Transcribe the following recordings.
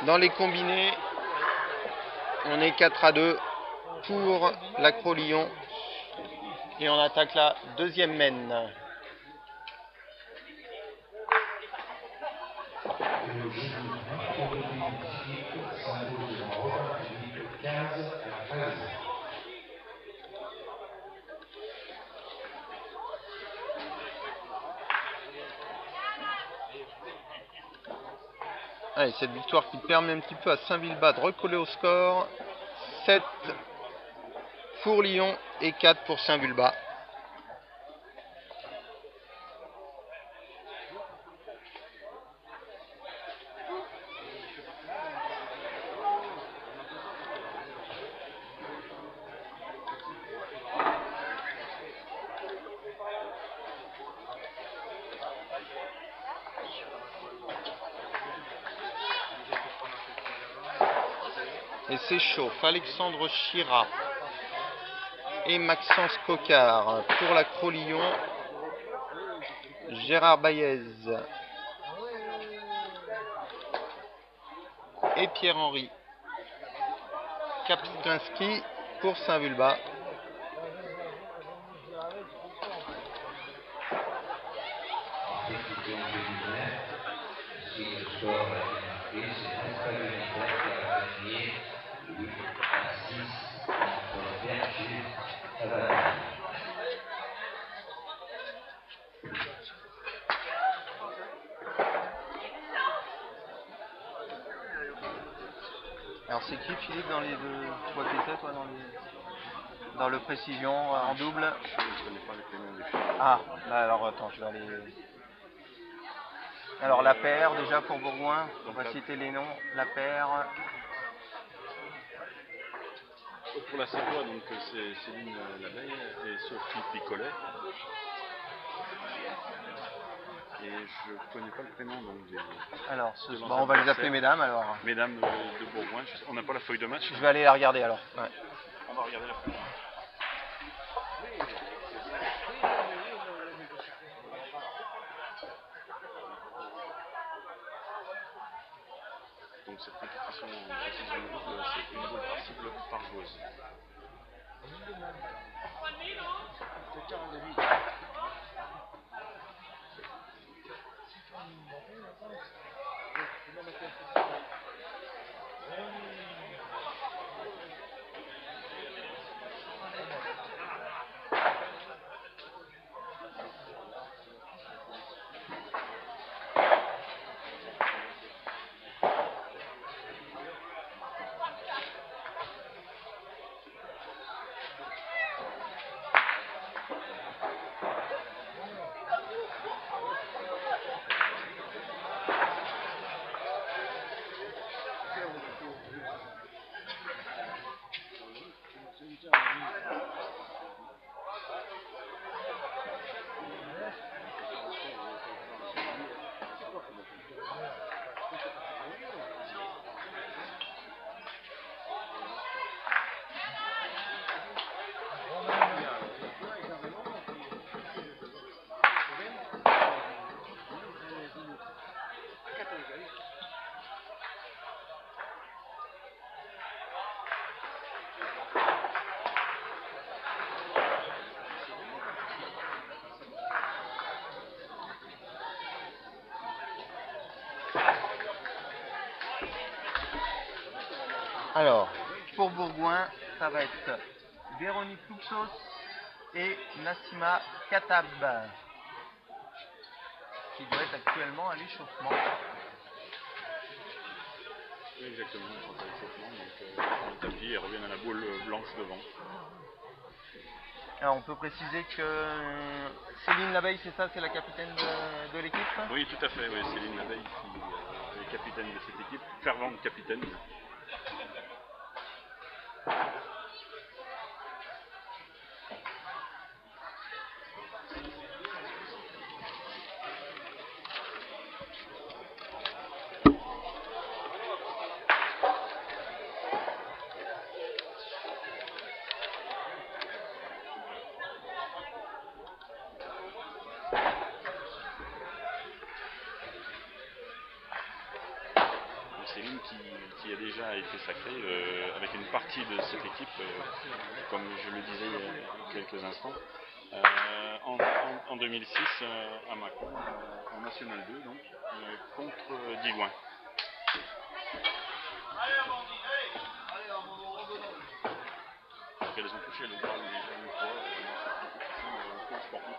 Dans les combinés, on est 4-2 pour l'Acro-Lyon. Et on attaque la deuxième mène. Allez, cette victoire qui permet un petit peu à Saint-Vulbas de recoller au score. 7 pour Lyon et 4 pour Saint-Vulbas. Et s'échauffe Alexandre Chira et Maxence Coquard pour l'Acro-Lyon. Gérard Baez et Pierre-Henri Kaplinski pour Saint-Vulbas. Alors c'est qui Philippe dans les deux? Tu vois qui c'est toi dans le précision en double? Je connais pas les prénoms des filles. Ah, là alors attends, je vais aller. Alors la paire déjà pour Bourgoin, on va citer les noms. La paire. Pour la Savoie, donc c'est Céline Labeille et Sophie Picolet. Et je connais pas le prénom donc des. Alors on va les appeler mesdames alors. Mesdames de Bourgoin. On n'a pas la feuille de match. Je vais aller la regarder alors. Ouais. On va regarder la feuille de match. Donc cette compétition en précision double, c'est une boule par cible par joueuse. Alors, pour Bourgoin, ça va être Véronique Luxos et Nassima Katab, qui doit être actuellement à l'échauffement. Oui, exactement, ils sont à l'échauffement, donc dans le tapis, ils reviennent à la boule blanche devant. Alors on peut préciser que Céline Labeille, c'est ça, c'est la capitaine de l'équipe? Oui, tout à fait, oui, Céline Labeille qui est capitaine de cette équipe, fervente capitaine. Céline qui a déjà été sacrée avec une partie de cette équipe, comme je le disais il y a quelques instants, en 2006 à Mâcon, en National 2, donc, contre Digoin. Donc elles ont touché le Graal déjà une fois dans cette compétition sportive.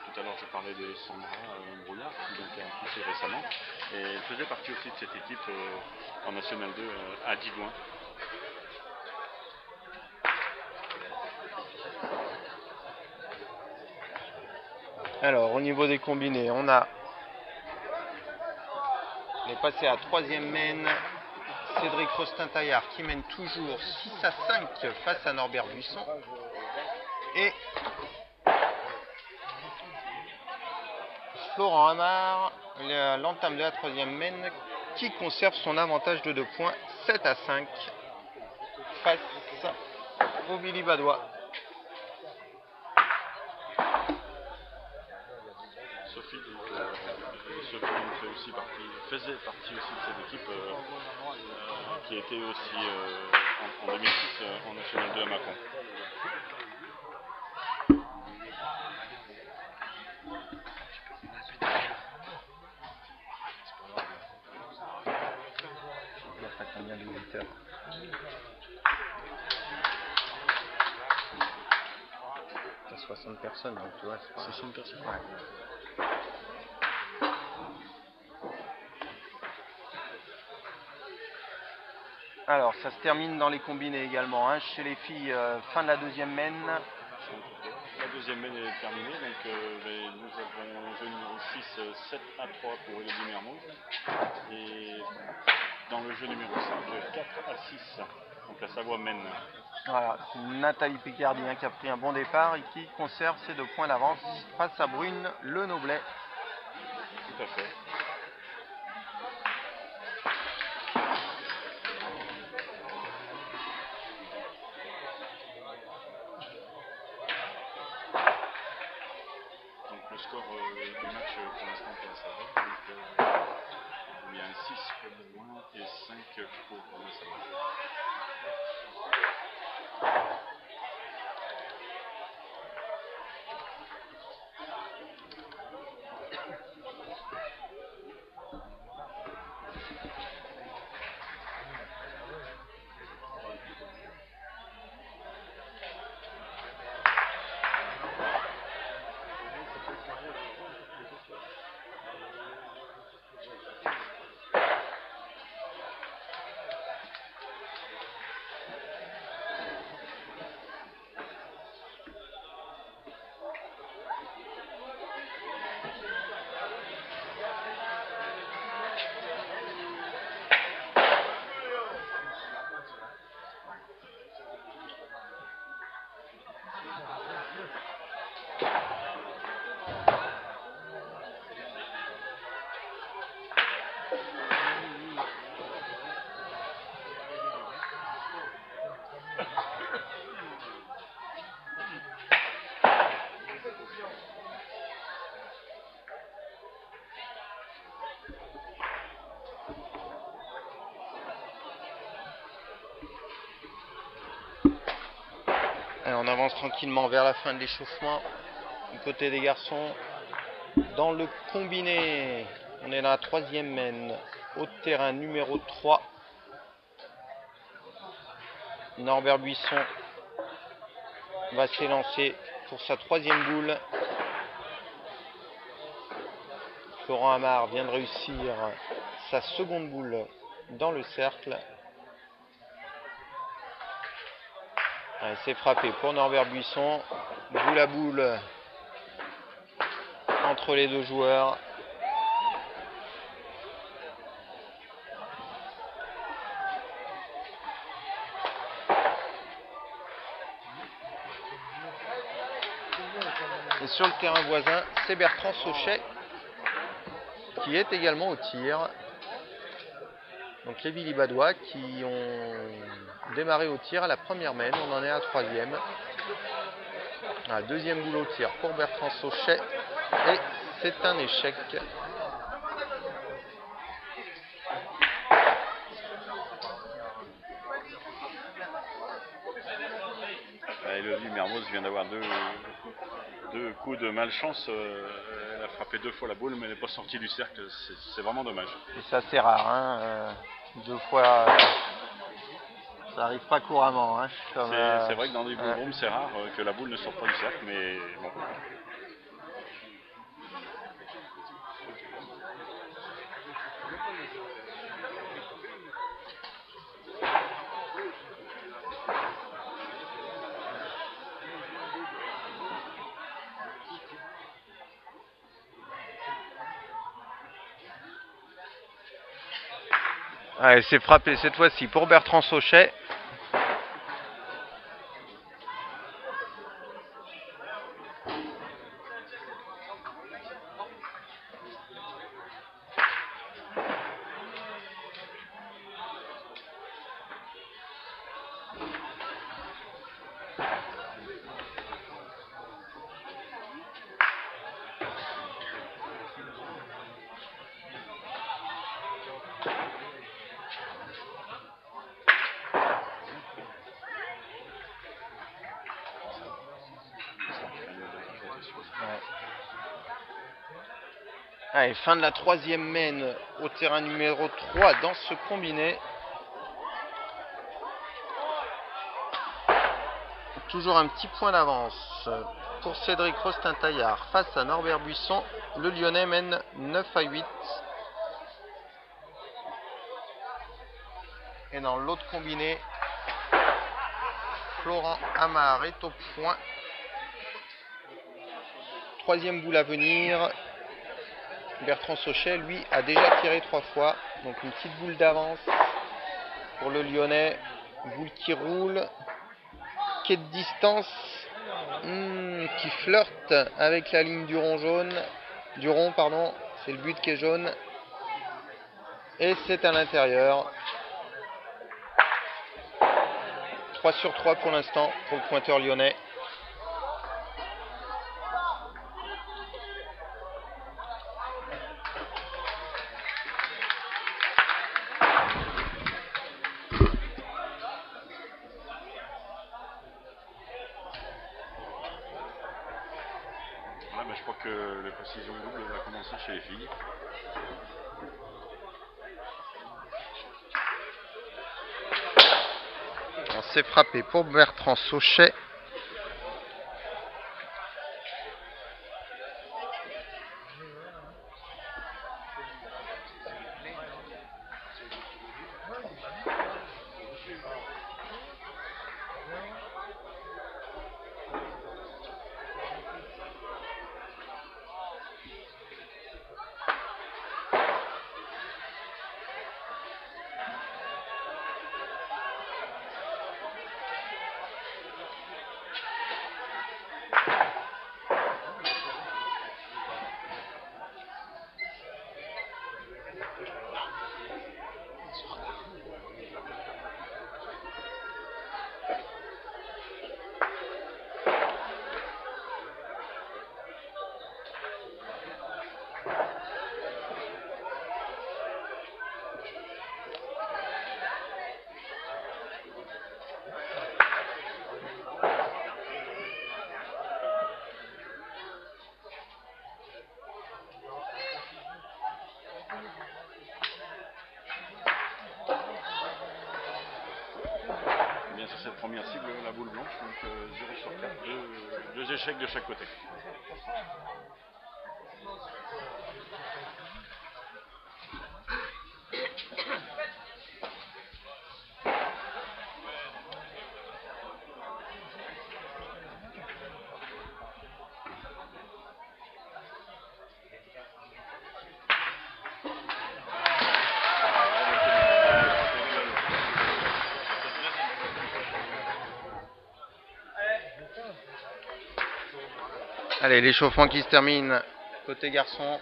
Tout à l'heure, je parlais de Sandra Brouillard, qui donc a poussé récemment, et elle faisait partie aussi de cette équipe en National 2 à Digoin. Alors, au niveau des combinés, on est passé à 3e mène. Cédric Rostin-Taillard qui mène toujours 6-5 face à Norbert Buisson. Et Florent Amar, l'entame de la 3e mène, qui conserve son avantage de 2 points, 7-5 face au Billy Badois. Sophie faisait partie aussi de cette équipe qui était aussi en 2006 en National 2 à Mâcon. Combien de visiteurs? T'as 60 personnes, donc tu vois, c'est pas... 60 personnes. Ouais. Alors, ça se termine dans les combinés également. Hein. Chez les filles, fin de la 2e mène. La 2e mène est terminée, donc nous avons jeu numéro 6, 7-3 pour Elodie Mermoz. Et dans le jeu numéro 5, 4-6, donc la Savoie mène. Voilà, Nathalie Picardi hein, qui a pris un bon départ et qui conserve ses 2 points d'avance face à Brune Le Noblet. Tout à fait. Donc le score du match pour l'instant pour la Savoie. Il y a un 6 pour Digoin et 5 pour la Savoie. Et on avance tranquillement vers la fin de l'échauffement. Du côté des garçons, dans le combiné, on est dans la 3e mène, au terrain numéro 3. Norbert Buisson va s'élancer pour sa 3e boule. Florent Amar vient de réussir sa 2e boule dans le cercle. Allez, c'est frappé pour Norbert Buisson. Boule à boule entre les 2 joueurs. Et sur le terrain voisin, c'est Bertrand Sauchet qui est également au tir. Donc les Billy Badois qui ont démarré au tir à la première main. On en est à la troisième. Deuxième boule au tir pour Bertrand Sauchet. Et c'est un échec. Elodie Mermoz vient d'avoir deux coups de malchance. Elle a frappé 2 fois la boule, mais elle n'est pas sortie du cercle. C'est vraiment dommage. Et ça, c'est rare. Hein, 2 fois, ça n'arrive pas couramment. Hein, c'est vrai que dans les ball rooms, c'est rare que la boule ne sorte pas du cercle, mais bon. Allez, c'est frappé cette fois-ci pour Bertrand Sauchet. Allez, fin de la troisième main au terrain numéro 3 dans ce combiné. Toujours un petit point d'avance pour Cédric Rostin-Taillard face à Norbert Buisson. Le Lyonnais mène 9-8. Et dans l'autre combiné, Florent Amar est au point. Troisième boule à venir. Bertrand Sauchet, lui, a déjà tiré 3 fois. Donc une petite boule d'avance pour le Lyonnais. Boule qui roule. Quai de distance. Qui flirte avec la ligne du rond jaune. Du rond, pardon. C'est le but qui est jaune. Et c'est à l'intérieur. 3 sur 3 pour l'instant pour le pointeur lyonnais. Je crois que la précision double va commencer chez les filles. C'est frappé pour Bertrand Sauchet. Sur cette première cible, la boule blanche, donc 0 sur 4, deux échecs de chaque côté. Allez, l'échauffement qui se termine côté garçon.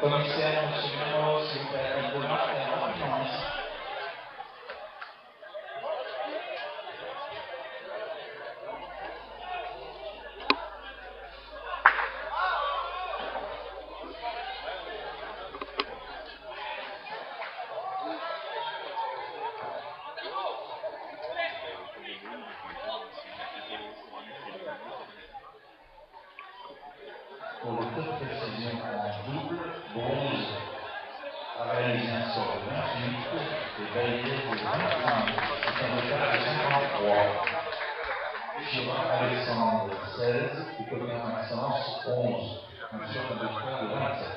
Commissaire, monsieur Memo, s'il vous plaît, il faudra faire confiance. Pour le taux de précision en double, bronze a réalisé un score de 28 et validé de 25. C'est un retard de 53. Chirac Alexandre 16 et Commune Maxence 11. Un score de victoire de 27.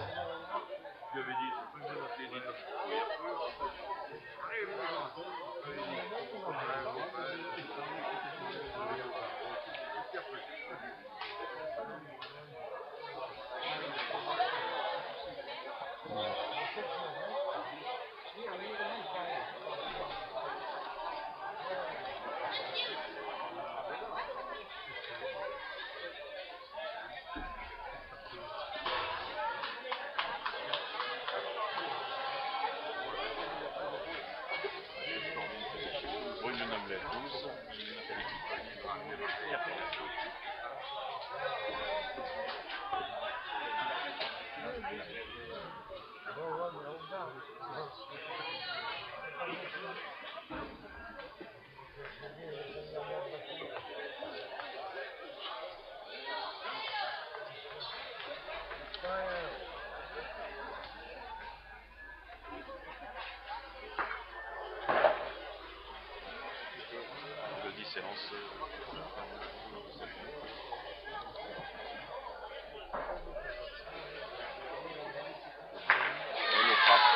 Brune Noblet 12, Nathalie 14. Le 10 est lancé. Le frappe.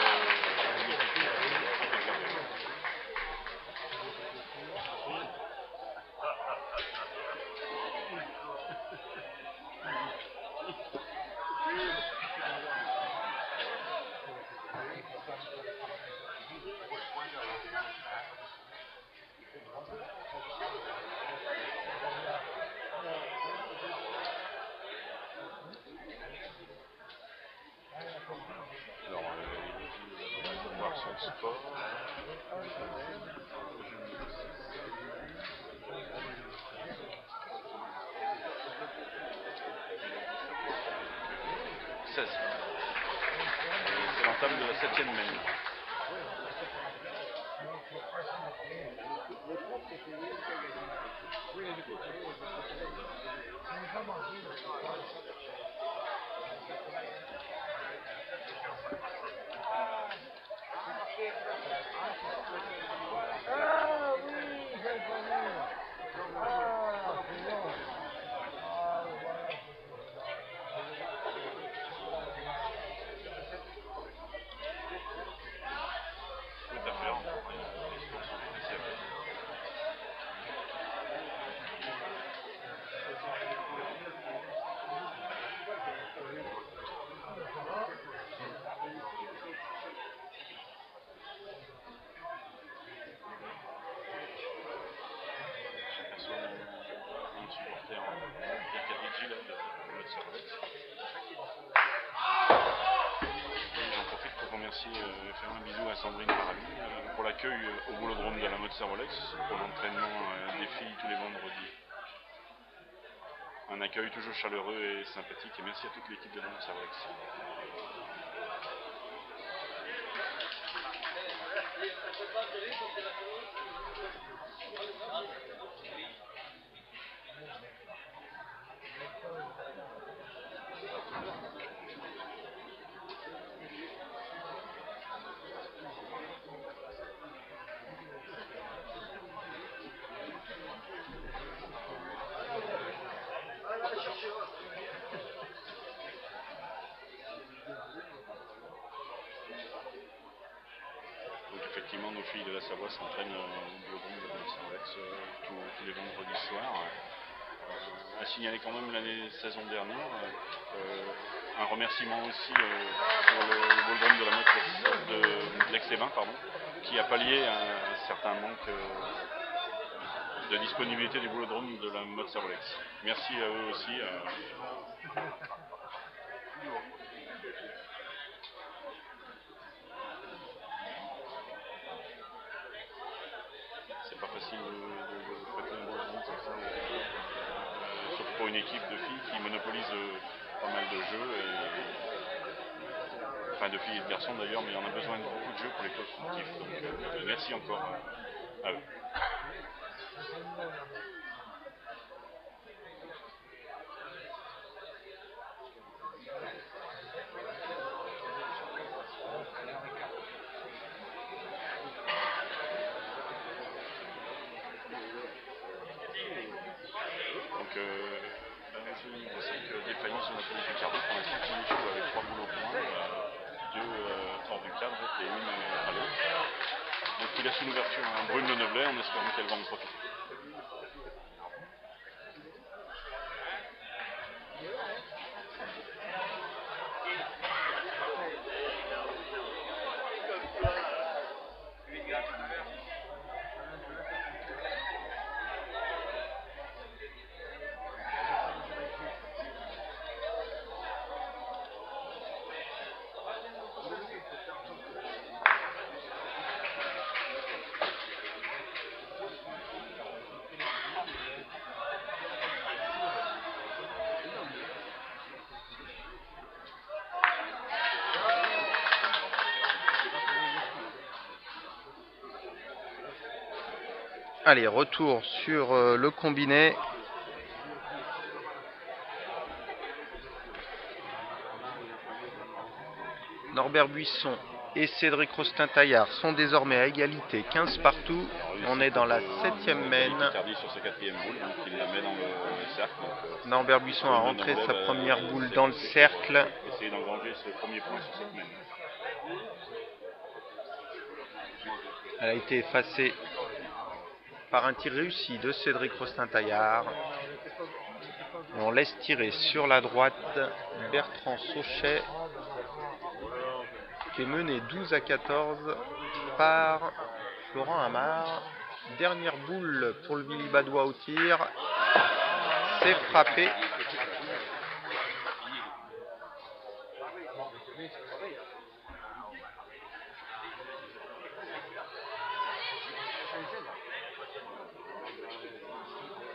Alors, on va voir son score. C'est l'entame de la 7e main. Un supporter en Pierre Cavigi là, de Mode Servolex. J'en profite pour remercier et faire un bisou à Sandrine Paraly pour l'accueil au boulodrome de la Mode Servolex, pour l'entraînement des filles tous les vendredis. Un accueil toujours chaleureux et sympathique, et merci à toute l'équipe de la Mode Servolex. Donc effectivement, nos filles de la Savoie s'entraînent au boulodrome de la Mode Servolex tous les vendredis soirs. à signaler quand même l'année saison dernière. Un remerciement aussi pour le Boldrum de la Motte de l'Aix-les-Bains, qui a pallié un certain manque de disponibilité du Boldrum de la Motte Servolex. Merci à eux aussi. C'est pas facile de prêter un Boldrum comme ça, surtout pour une équipe de filles qui monopolise pas mal de jeux, enfin de filles et de garçons d'ailleurs, mais on a besoin de beaucoup de jeux pour les clubs sportifs, donc merci encore à eux. Donc je sais que défaillance de Nathalie Picardot pour l'instant qui joue avec 3 boules au point, 2 hors du cadre et une à l'eau. Donc il laisse une ouverture à Brune Le Noblet en espérant qu'elle va en profiter. Allez, retour sur le combiné. Norbert Buisson et Cédric Rostin-Taillard sont désormais à égalité, 15 partout. On est dans la 7e mène. Sur sa 4e boule, donc il la met dans le cercle. Norbert Buisson a rentré sa première boule dans le cercle. Essayer d'engranger ce premier point sur cette mène. Elle a été effacée par un tir réussi de Cédric Rostin-Taillard. On laisse tirer sur la droite Bertrand Sauchet, qui est mené 12-14 par Florent Amar. Dernière boule pour le Villibadois au tir. C'est frappé.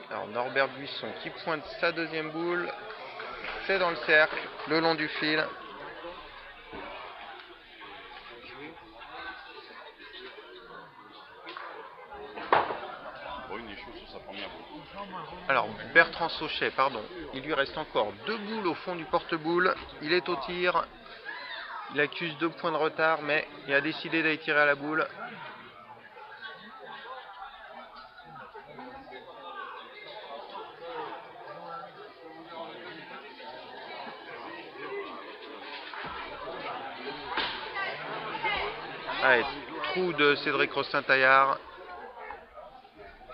Alors Norbert Buisson qui pointe sa deuxième boule. C'est dans le cercle, le long du fil. Alors Bertrand Sauchet, pardon, il lui reste encore 2 boules au fond du porte-boule. Il est au tir. Il accuse 2 points de retard, mais il a décidé d'aller tirer à la boule. Allez, trou de Cédric Rostin-Taillard.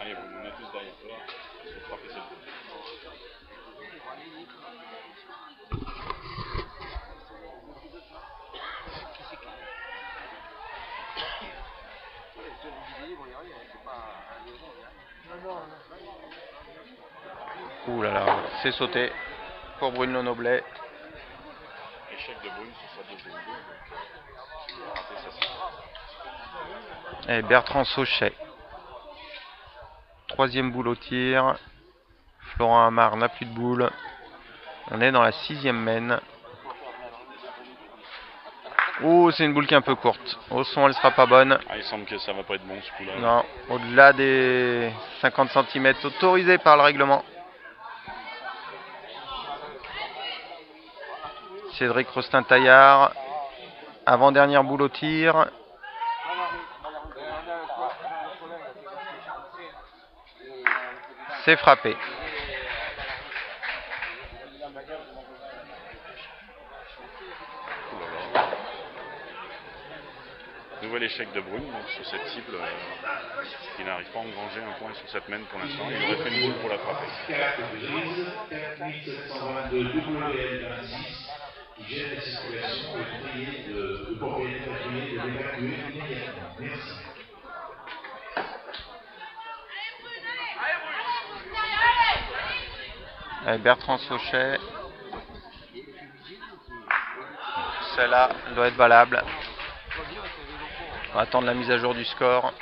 Allez, vous menez tous derrière toi. Il faut frapper cette boule. Ouh là là, c'est sauté pour Brune Le Noblet. Échec de Brune sur sa deuxième boule. Donc, il a raté sa cible. Et Bertrand Sauchet. 3e boule au tir. Florent Amar n'a plus de boule. On est dans la 6e mène. Oh, c'est une boule qui est un peu courte. Au son, elle sera pas bonne. Ah, il semble que ça va pas être bon ce coup-là. Non, au-delà des 50 cm autorisés par le règlement. Cédric Rostin-Taillard. Avant-dernière boule au tir. C'est frappé. nouvel échec de Brune donc, sur cette cible qui n'arrive pas à engranger un point sur cette main pour l'instant. Il aurait fait une boule pour la frapper. 4 grises, 4722 WL26 qui gère la circulation et prier de propriétaire prier de l'évacuer immédiatement. Merci. Allez, Bertrand Sauchet. Celle-là doit être valable. On va attendre la mise à jour du score.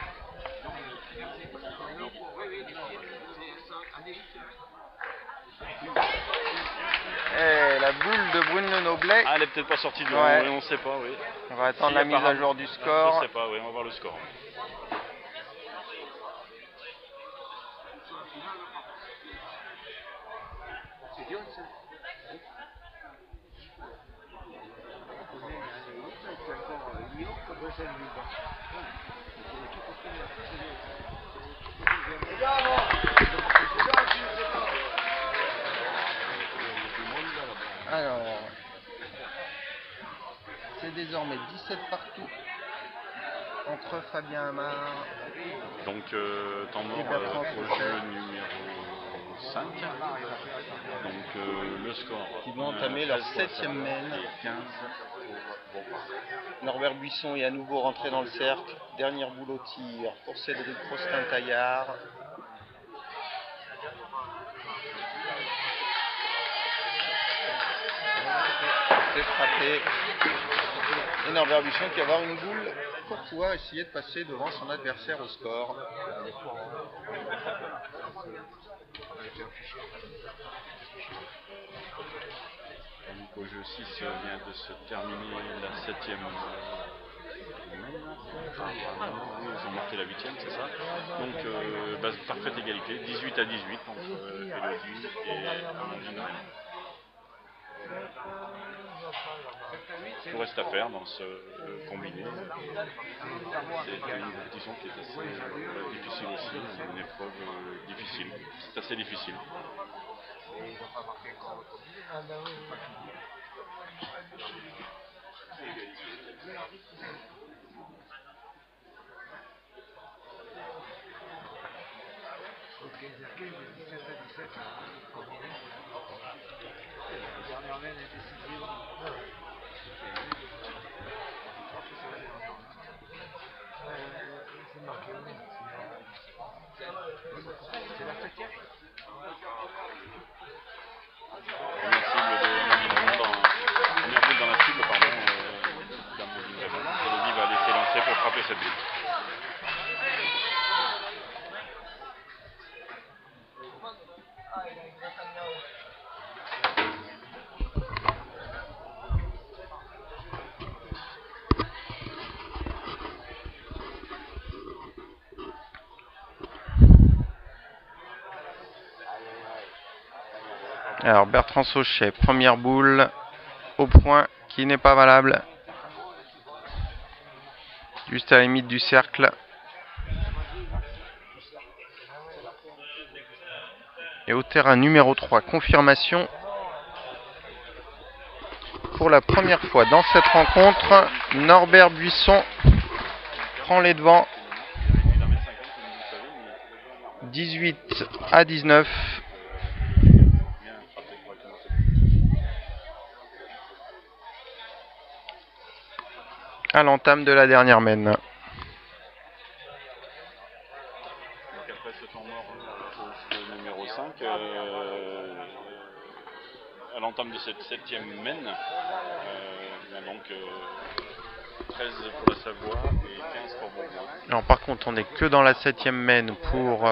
Et la boule de Brune Le Noblet. Ah, elle est peut-être pas sortie du Ouais. on ne sait pas, oui. On va attendre Si, la mise à apparemment. jour du Je score. sais pas, oui, on va voir le score. Alors, c'est désormais 17 partout entre Fabien Amar. Donc, temps mort Et Bertrand au Sauchet. jeu numéro 5. Donc, le score. Qui vont entamer leur 13 pour la 7e Savoie main. et 15 pour Beauvoir. Norbert Buisson est à nouveau rentré dans le cercle. Dernière boule au tir pour Cédric Prostin-Taillard. C'est frappé. Et Norbert Buisson qui va avoir une boule pour pouvoir essayer de passer devant son adversaire au score. Donc, au jeu 6 vient de se terminer la 7e main. Ils ont marqué la 8e, c'est ça. Donc, parfaite égalité, 18 à 18 entre Elodie et Amandine. Tout reste à faire dans ce combiné. C'est une compétition qui est assez difficile aussi, une épreuve difficile. C'est assez difficile. Première boule dans la cible, pardon, d'Amandine Raymond. Elodie va laisser lancer pour frapper cette boule. Alors Bertrand Sauchet, première boule au point qui n'est pas valable. Juste à la limite du cercle. Et au terrain numéro 3, confirmation. Pour la première fois dans cette rencontre, Norbert Buisson prend les devants. 18 à 19. À l'entame de la dernière main. Donc après ce temps mort au jeu numéro 5, à l'entame de cette 7e main, donc 13 pour la Savoie et 15 pour Beauvoir. Alors par contre, on n'est que dans la 7e main pour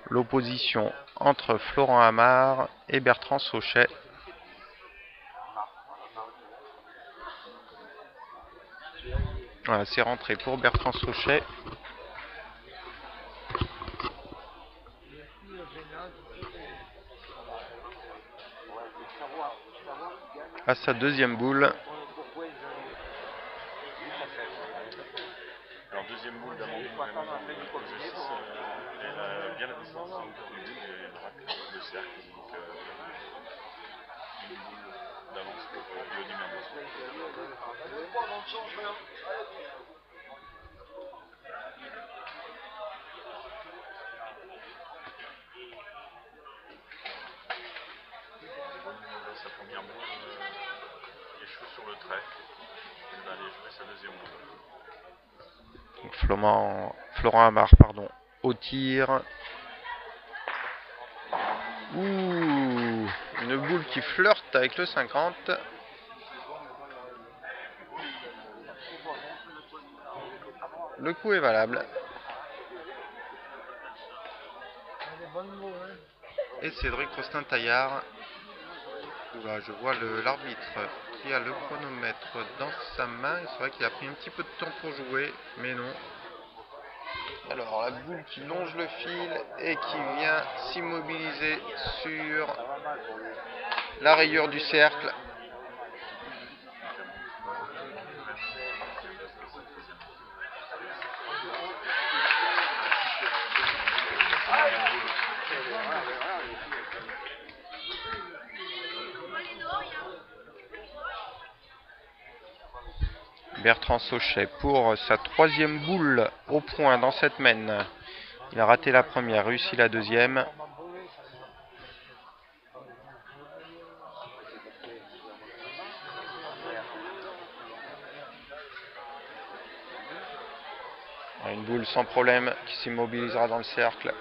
l'opposition entre Florent Amar et Bertrand Sauchet. Voilà, c'est rentré pour Bertrand Sauchet. À sa deuxième boule. Alors deuxième boule d'Amandine Raymond au jeu 6, elle a bien la distance entre les boules et elle racle le cercle, donc une boule d'avance pour Elodie Mermoz. première boule, les cheveux sur le trait. Il va aller jouer sa deuxième boule. Donc Florent Amar, pardon, au tir. Ouh, une boule qui flirte avec le 50. Le coup est valable. Et Cédric Rostin-Taillard. Oula, je vois l'arbitre qui a le chronomètre dans sa main. C'est vrai qu'il a pris un petit peu de temps pour jouer, mais non. Alors la boule qui longe le fil et qui vient s'immobiliser sur la rayure du cercle. Bertrand Sauchet pour sa troisième boule au point dans cette mène. Il a raté la première, réussi la deuxième. Une boule sans problème qui s'immobilisera dans le cercle.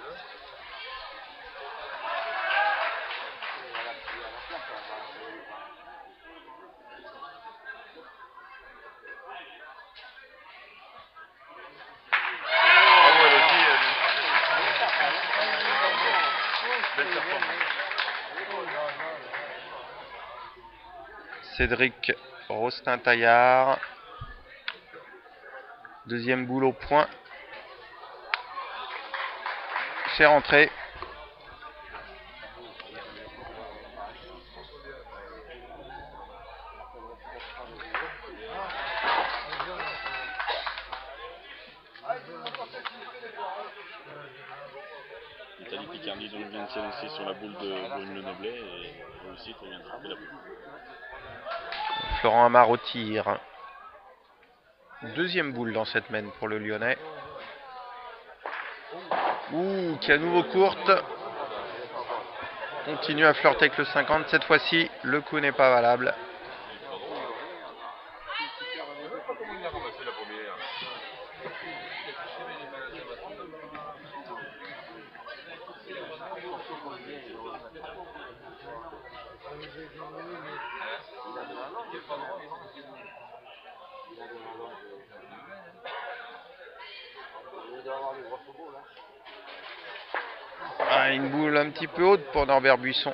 Cédric Rostin-Taillard. Deuxième boule au point. C'est rentré. L'Italie Picardie donc vient de s'élancer sur la boule de Bruno Noblet et eux aussi ils viennent de frapper la boule. Florent Amar au tir. Deuxième boule dans cette mène pour le Lyonnais. Ouh, qui est à nouveau courte. Continue à flirter avec le 50. Cette fois-ci, le coup n'est pas valable. Ah, une boule un petit peu haute pour Norbert Buisson.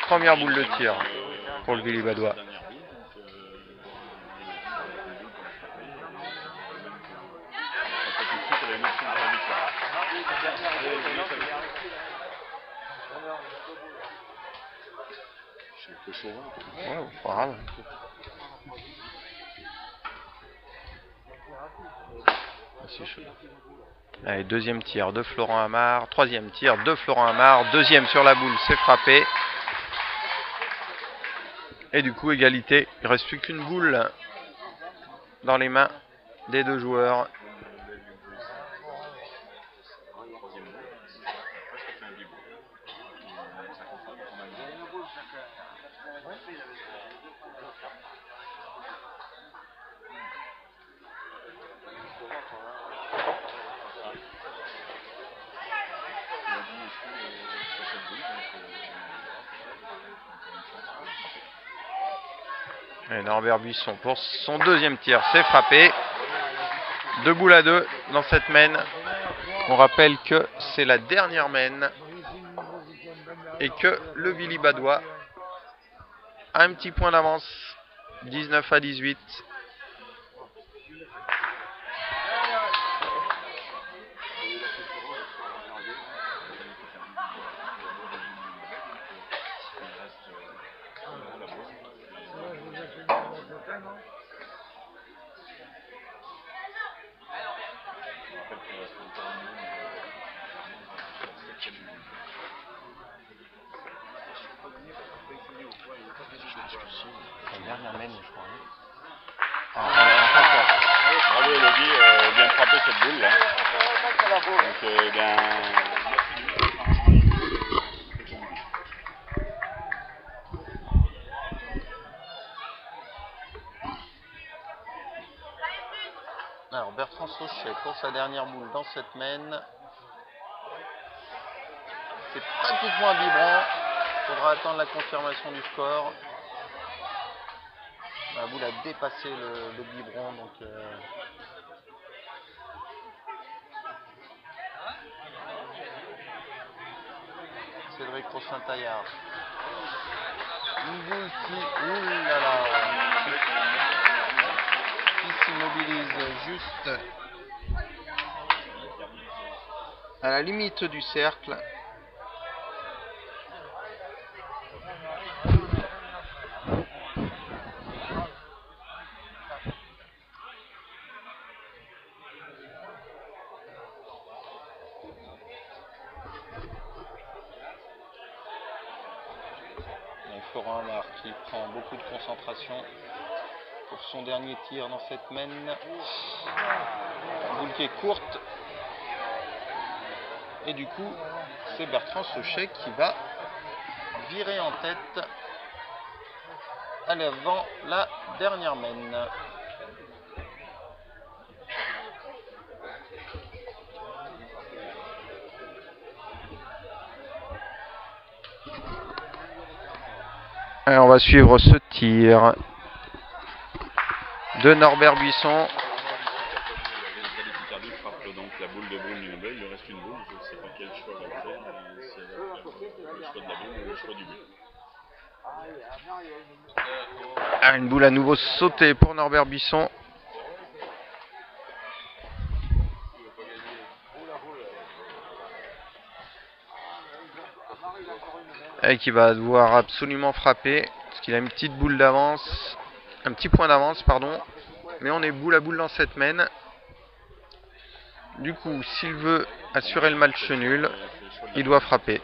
Première boule de tir pour le Billy Badois. Ouais, pas grave. C'est chaud. Allez, deuxième tir de Florent Amar. Troisième tir de Florent Amar. Deuxième sur la boule, c'est frappé. Et du coup, égalité. Il ne reste plus qu'une boule dans les mains des deux joueurs. Et Norbert Buisson pour son deuxième tir, c'est frappé. 2 boules à 2 dans cette mène. On rappelle que c'est la dernière mène et que le Billy Badois a un petit point d'avance, 19 à 18. La dernière mène, je crois. Bravo Elodie, vient de frapper cette boule là. Donc, pour sa dernière boule dans cette main. C'est pratiquement un biberon. Il faudra attendre la confirmation du score. La boule a dépassé le biberon, donc Cédric Rossin-Taillard. Une boule qui s'immobilise juste à la limite du cercle. Florent Amar qui prend beaucoup de concentration pour son dernier tir dans cette main. Boule qui est courte. Et du coup, c'est Bertrand Sauchet qui va virer en tête à l'avant la dernière main. Et on va suivre ce tir de Norbert Buisson. Picardie frappe donc la boule de Brune du Nobel. Il lui reste une boule. Je ne sais pas quel choix va faire. C'est le choix de la boule ou le choix du but. Une boule à nouveau sautée pour Norbert Buisson. Et qui va devoir absolument frapper. Parce qu'il a une petite boule d'avance. Un petit point d'avance, pardon. Mais on est boule à boule dans cette main. Du coup, s'il veut assurer le match nul, il doit frapper.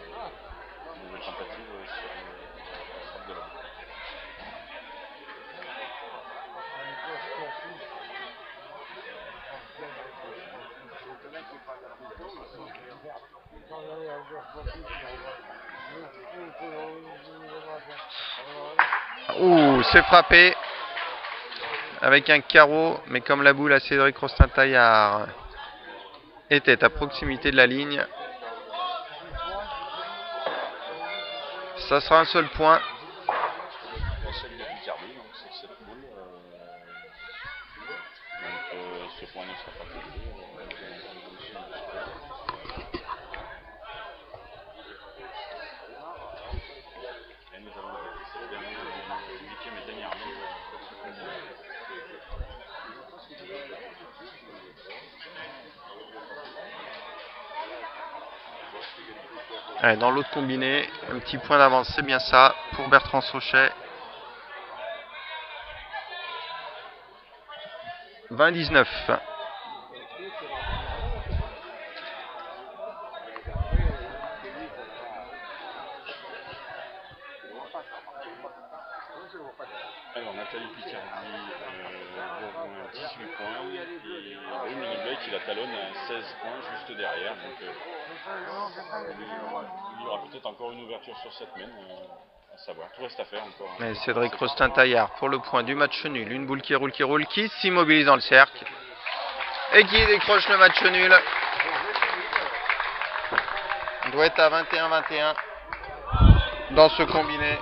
Ouh, c'est frappé avec un carreau, mais comme la boule à Cédric Rostin-Taillard était à proximité de la ligne, ça sera un seul point. Ce point ne sera pas compté. Et nous allons attaquer cette huitième et dernière ligne pour ce combat. Allez, dans l'autre combiné, un petit point d'avance, c'est bien ça pour Bertrand Sauchet. 20-19. Alors Nathalie Picardie, 18 points, et Brune Nobel qui la talonne à 16 points juste derrière. Donc il y aura peut-être encore une ouverture sur cette main, à savoir. Tout reste à faire encore. Et Cédric Rostin-Taillard pour le point du match nul. Une boule qui roule, qui s'immobilise dans le cercle et qui décroche le match nul. On doit être à 21-21 dans ce combiné.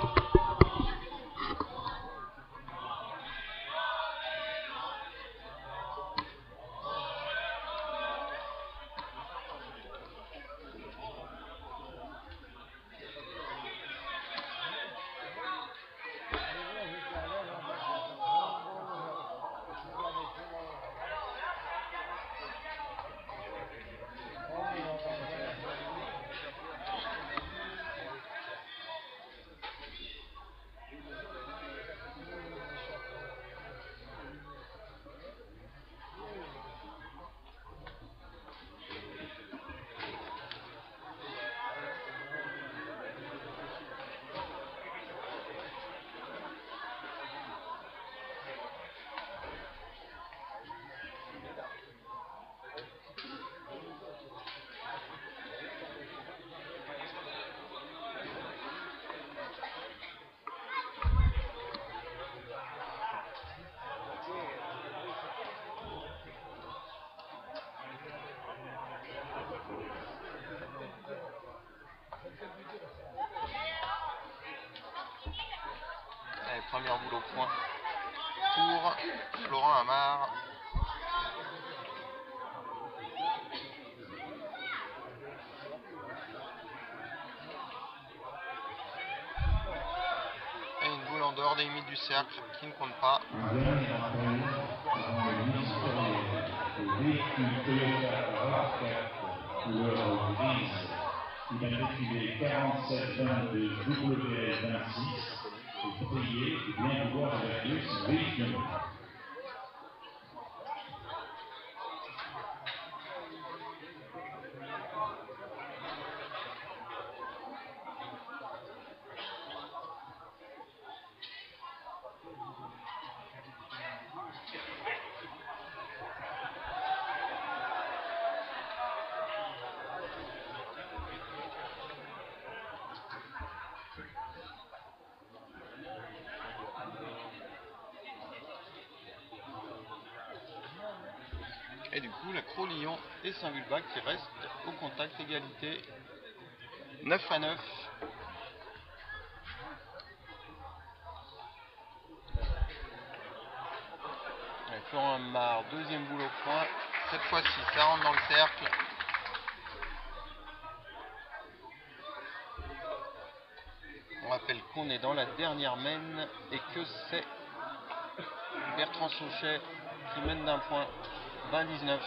Première boule au point pour Florent Amar. Et une boule en dehors des limites du cercle qui ne compte pas. Un dernier rappel avant le ministériel des véhicules Toyota RAV4 couleur grise immatriculé 4722 WL26 est prié de bien vouloir évacuer son véhicule. Et du coup, la Cro-Lyon et Saint-Vulbach qui restent au contact, égalité 9-9. Florent Amar, deuxième boule au point. Cette fois-ci, ça rentre dans le cercle. On rappelle qu'on est dans la dernière mène et que c'est Bertrand Sauchet qui mène d'un point 20-19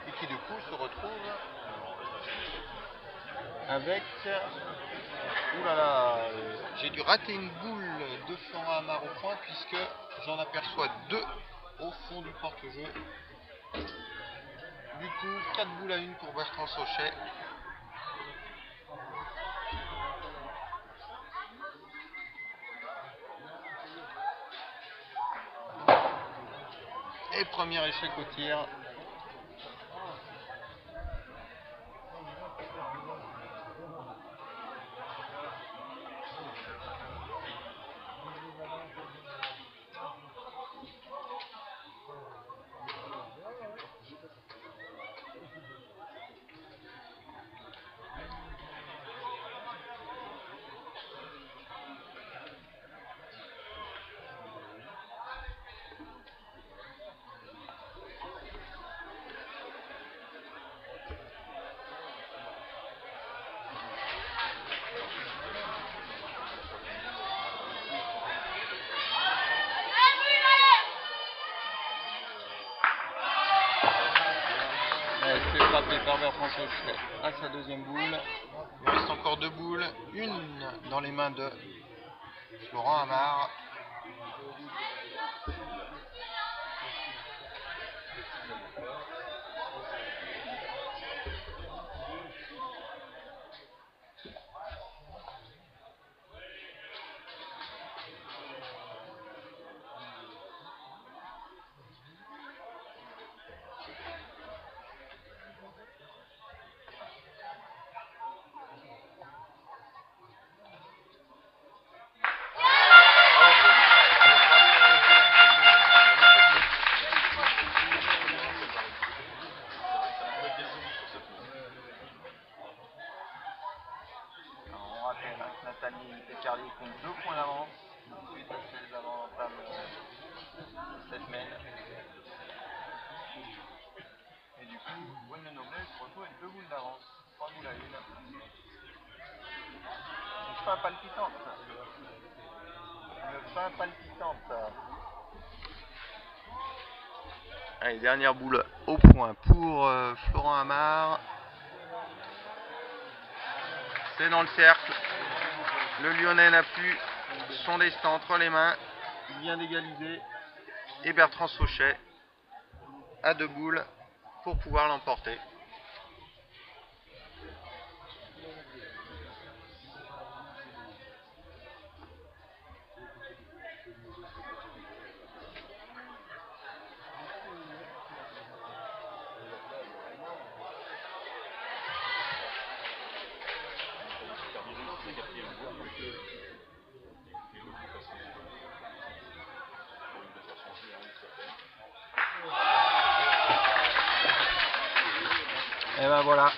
et qui du coup se retrouve avec... Oulala, j'ai dû rater une boule de Florent Amar au point puisque j'en aperçois deux au fond du porte-jeu. Du coup, 4 boules à 1 pour Bertrand Sauchet. Et premier échec au tir. C'est frappé par Bertrand Sauchet à sa deuxième boule. Il reste encore deux boules, une dans les mains de Florent Amar. On rappelle que Nathalie Pécarlier compte 2 points d'avance suite à celles avant l'entame de cette mène. Et du coup, Gwen Lenoblé se retrouve avec 2 boules d'avance, 3 boules à 1. Une fin palpitante. Une fin palpitante. Allez, dernière boule au point pour Florent Amar. C'est dans le cercle. Le Lyonnais n'a plus son destin entre les mains. Il vient d'égaliser. Et Bertrand Sauchet a 2 boules pour pouvoir l'emporter. Et ben voilà,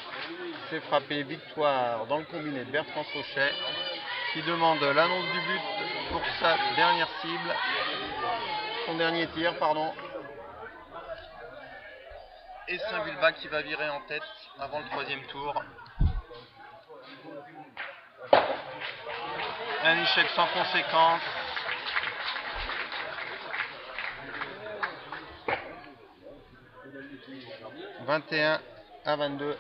c'est frappé, victoire dans le combiné de Bertrand Sauchet qui demande l'annonce du but pour sa dernière cible. Son dernier tir, pardon. Et Saint-Vulbas qui va virer en tête avant le troisième tour. Un échec sans conséquence. 21 à 22.